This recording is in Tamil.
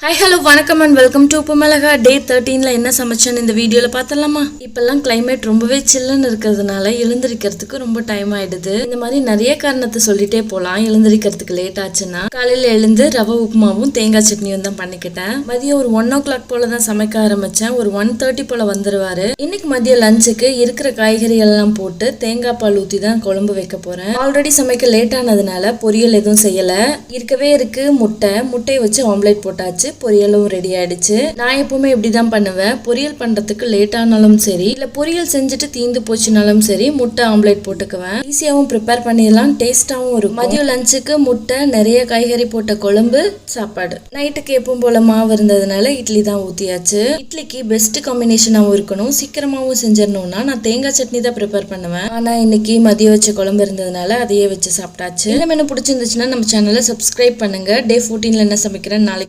ஹாய் ஹலோ வணக்கம் அண்ட் வெல்கம் டு உப்புமிளகா டே 13ல என்ன சமைச்சேன்னு இந்த வீடியோவில் பார்த்துடலாமா. இப்போல்லாம் கிளைமேட் ரொம்பவே சில்லுன்னு இருக்கிறதுனால எழுந்திருக்கிறதுக்கு ரொம்ப டைம் ஆயிடுது. இந்த மாதிரி நிறைய காரணத்தை சொல்லிட்டே போகலாம். எழுந்திருக்கிறதுக்கு லேட் ஆச்சுன்னா காலையில் எழுந்து ரவை உப்புமாவும் தேங்காய் சட்னியும் தான் பண்ணிக்கிட்டேன். மதியம் ஒரு 1 o'clock போல தான் சமைக்க ஆரம்பித்தேன். ஒரு 1:30 போல் வந்துடுவார். இன்னைக்கு மதியம் லஞ்சுக்கு இருக்கிற காய்கறிகள் எல்லாம் போட்டு தேங்காய் பால் ஊற்றி தான் குழம்பு வைக்க போகிறேன். ஆல்ரெடி சமைக்க லேட் ஆனதுனால பொரியல் எதுவும் செய்யலை. இருக்கவே இருக்கு முட்டையை வச்சு ஆம்லேட் போட்டாச்சு. பொரியலும் ரெடி ஆயிடுச்சு. நான் எப்பவுமே இப்படிதான் பண்ணுவேன். பொரியல் பண்றதுக்கு லேட் ஆனாலும் சரி, இல்ல பொரியல் செஞ்சுட்டு தீந்து போச்சுனாலும் சரி, முட்டை ஆம்லேட் போட்டுக்குவேன். ஈஸியாவும் ப்ரிப்பேர் பண்ணிடலாம், டேஸ்டாவும் இருக்கும். மதியம் லஞ்சுக்கு முட்டை, நிறைய காய்கறி போட்ட குழம்பு, சாப்பாடு. நைட்டுக்கு எப்பவும் போல மாவு இருந்ததுனால இட்லி தான் ஊத்தியாச்சு. இட்லிக்கு பெஸ்ட் காம்பினேஷனாகவும் இருக்கணும், சீக்கிரமாவும் செஞ்சிடணும்னா நான் தேங்காய் சட்னி தான் ப்ரிப்பேர் பண்ணுவேன். ஆனா இன்னைக்கு மதியம் வச்ச குழம்பு இருந்ததுனால அதையே வச்சு சாப்பிட்டாச்சு. இந்த மெனு பிடிச்சிருந்துச்சுன்னா நம்ம சேனலை சப்ஸ்கிரைப் பண்ணுங்க. டே 14ல என்ன சமைக்கிறேன் நாளைக்கு